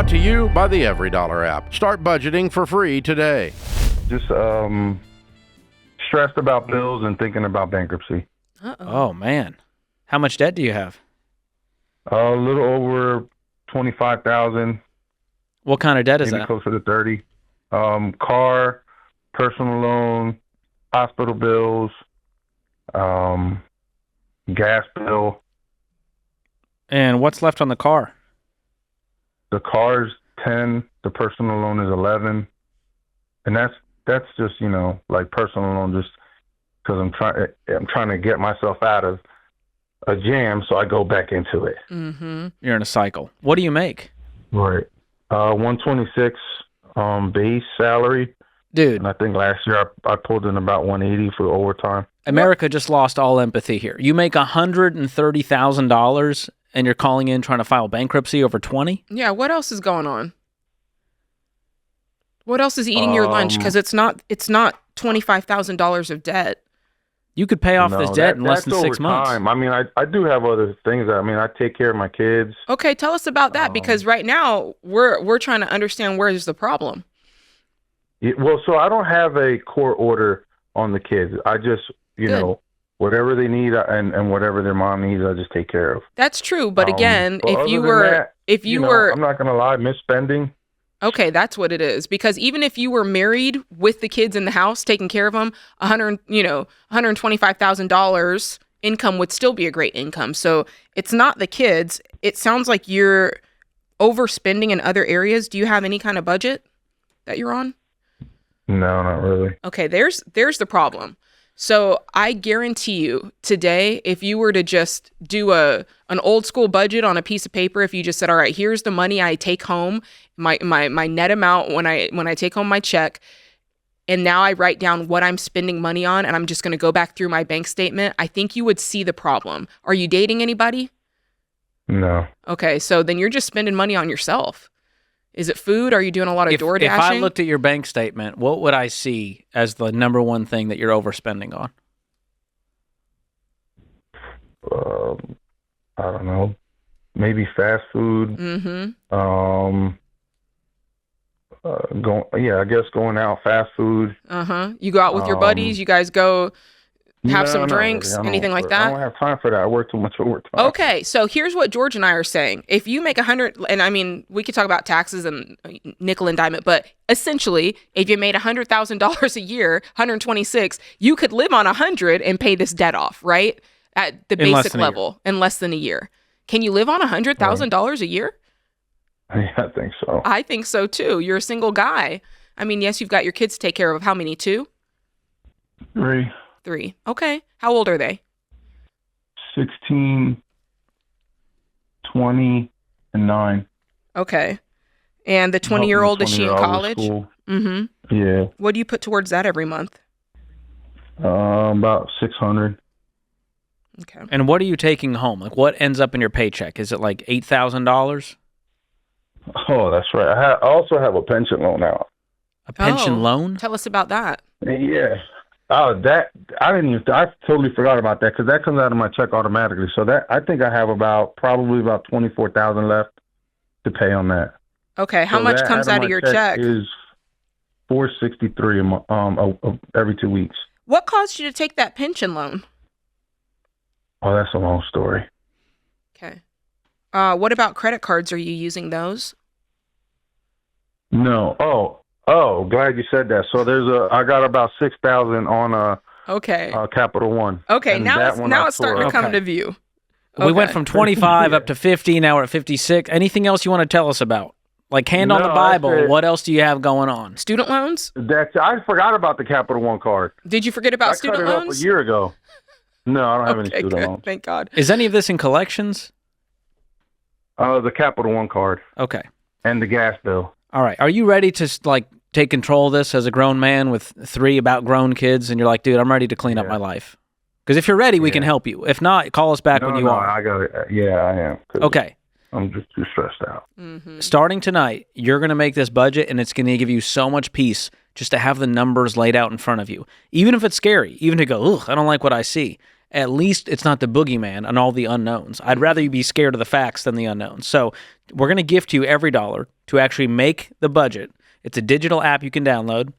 Brought to you by the Every Dollar app. Start budgeting for free today. Just stressed about bills and thinking about bankruptcy. Oh, man. How much debt do you have? A little over $25,000. What kind of debt is maybe that? Closer to 30. Car, personal loan, hospital bills, gas bill. And what's left on the car? The car's 10. The personal loan is 11. And that's just, like personal loan, just because I'm trying to get myself out of a jam, so I go back into it. Mm-hmm. You're in a cycle. What do you make? Right. 126 base salary. Dude. And I think last year I pulled in about 180 for overtime. America just lost all empathy here. You make $130,000 and you're calling in trying to file bankruptcy over 20? Yeah, what else is going on? What else is eating your lunch? Because it's not $25,000 of debt. You could pay off this debt in less than 6 months. Time. I mean, I do have other things. I take care of my kids. Okay, tell us about that, because right now we're trying to understand where is the problem. So I don't have a court order on the kids. I just, whatever they need and whatever their mom needs, I just take care of. That's true, but again, I'm not gonna lie, misspending. Okay, that's what it is. Because even if you were married with the kids in the house, taking care of them, $125,000 income would still be a great income. So it's not the kids. It sounds like you're overspending in other areas. Do you have any kind of budget that you're on? No, not really. Okay, there's the problem. So I guarantee you today, if you were to just do an old school budget on a piece of paper, if you just said, all right, here's the money I take home, my net amount when I take home my check, and now I write down what I'm spending money on, and I'm just going to go back through my bank statement, I think you would see the problem. Are you dating anybody? No. Okay, so then you're just spending money on yourself. Is it food? Are you doing a lot of door dashing? If I looked at your bank statement, what would I see as the number one thing that you're overspending on? I don't know. Maybe fast food. Mm-hmm. I guess going out, fast food. Uh-huh. You go out with your buddies? You guys go have some drinks? Really. Anything like that? I don't have time for that. I work too much overtime. Okay, so here's what George and I are saying. If you make 100, and I mean, we could talk about taxes and nickel and dime it, but essentially, if you made $100,000 a year, 126, you could live on 100 and pay this debt off, right? At the basic level in less than a year. Can you live on $100,000 a year? Yeah, I think so. I think so too. You're a single guy. I mean, yes, you've got your kids to take care of. How many? 2? 3. 3. Okay. How old are they? 16, 20, and 9. Okay. And the 20-year-old, is she in college? Mm-hmm. Yeah. What do you put towards that every month? About $600. Okay. And what are you taking home? Like, what ends up in your paycheck? Is it like $8,000? Oh, that's right. I also have a pension loan out. A pension loan? Tell us about that. Yeah. Oh, I totally forgot about that because that comes out of my check automatically. So I think I have probably about $24,000 left to pay on that. Okay, how much comes out of your check? Is $463 every 2 weeks. What caused you to take that pension loan? Oh, that's a long story. Okay. What about credit cards? Are you using those? No. Oh, glad you said that. So I got about $6,000 on Capital One. Okay, now it's starting to come to view. Okay. We went from 25 up to 50. Now we're at 56. Anything else you want to tell us about? Like hand on the Bible, what else do you have going on? Student loans? I forgot about the Capital One card. Did you forget about student loans? I cut it up a year ago. No, I don't have any student loans. Thank God. Is any of this in collections? The Capital One card. Okay. And the gas bill. All right. Are you ready to take control of this as a grown man with 3 about grown kids, and you're like, dude, I'm ready to clean up my life? Because if you're ready, we can help you. If not, call us back when you are. I got it. Yeah, I am. Okay. I'm just too stressed out. Mm-hmm. Starting tonight, you're going to make this budget, and it's going to give you so much peace just to have the numbers laid out in front of you. Even if it's scary, even to go, ugh, I don't like what I see. at least it's not the boogeyman and all the unknowns. I'd rather you be scared of the facts than the unknowns. So we're going to gift you every dollar to actually make the budget. It's a digital app you can download,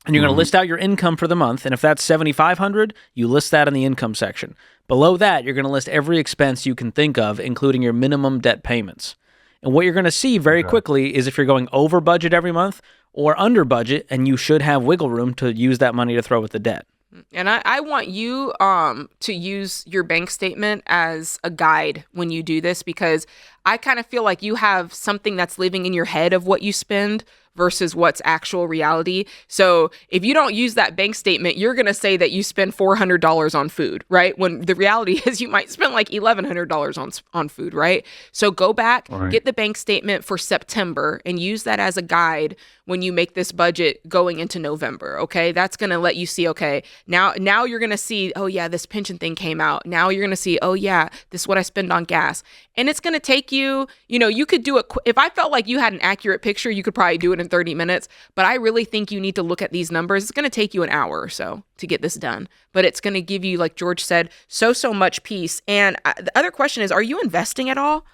and you're going to list out your income for the month. And if that's $7,500, you list that in the income section. Below that, you're going to list every expense you can think of, including your minimum debt payments. And what you're going to see very quickly is if you're going over budget every month or under budget, and you should have wiggle room to use that money to throw at the debt. And I want you to use your bank statement as a guide when you do this, because I kind of feel like you have something that's living in your head of what you spend versus what's actual reality. So if you don't use that bank statement, you're going to say that you spend $400 on food, right? When the reality is you might spend like $1,100 on food, right? So go back, get the bank statement for September and use that as a guide when you make this budget going into November, okay? That's going to let you see, okay, now you're going to see, oh yeah, this pension thing came out. Now you're going to see, oh yeah, this is what I spend on gas. And it's going to take you, you could do it. If I felt like you had an accurate picture, you could probably do it in 30 minutes. But I really think you need to look at these numbers. It's going to take you an hour or so to get this done. But it's going to give you, like George said, so much peace. And the other question is, are you investing at all?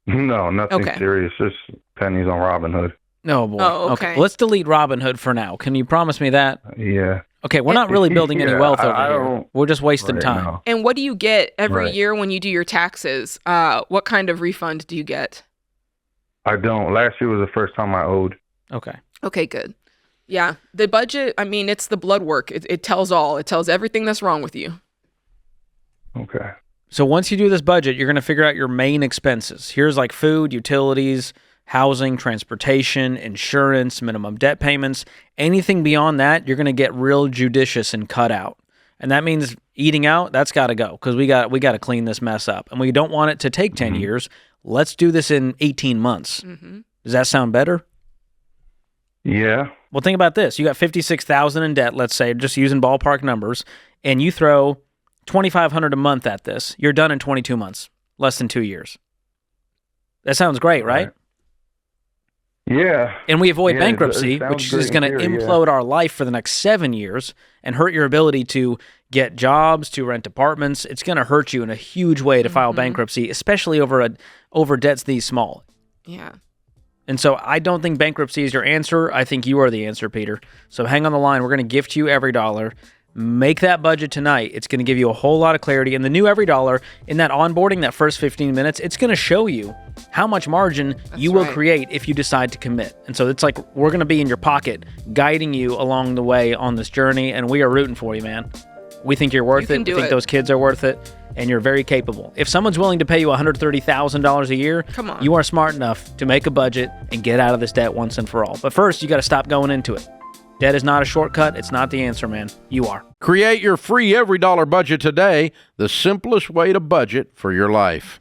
No, nothing serious. Just pennies on Robinhood. No, boy. Oh, okay. Let's delete Robinhood for now. Can you promise me that? Yeah. Okay, we're not really building any wealth over here. We're just wasting time. No. And what do you get every year when you do your taxes? What kind of refund do you get? I don't. Last year was the first time I owed. Okay. Okay, good. Yeah, the budget, I mean, it's the blood work. It tells all. It tells everything that's wrong with you. Okay. So once you do this budget, you're going to figure out your main expenses. Here's like food, utilities, housing, transportation, insurance, minimum debt payments. Anything beyond that, you're going to get real judicious and cut out. And that means eating out, that's got to go, because we got to clean this mess up. And we don't want it to take 10 years. Let's do this in 18 months. Does that sound better? Yeah. Well, think about this. You got $56,000 in debt, let's say, just using ballpark numbers, and you throw $2,500 a month at this. You're done in 22 months, less than 2 years. That sounds great, right? Yeah. And we avoid bankruptcy, which is going to implode our life for the next 7 years and hurt your ability to get jobs, to rent apartments. It's going to hurt you in a huge way to file bankruptcy, especially over debts these small. Yeah. And so I don't think bankruptcy is your answer. I think you are the answer, Peter. So hang on the line. We're going to gift you every dollar. Make that budget tonight. It's going to give you a whole lot of clarity. And the new every dollar, in that onboarding, that first 15 minutes, it's going to show you how much margin you will create if you decide to commit. And so it's like we're going to be in your pocket, guiding you along the way on this journey. And we are rooting for you, man. We think you're worth it. We think those kids are worth it. And you're very capable. If someone's willing to pay you $130,000 a year, come on, you are smart enough to make a budget and get out of this debt once and for all. But first, you got to stop going into it. Debt is not a shortcut. It's not the answer, man. You are. Create your free every dollar budget today, the simplest way to budget for your life.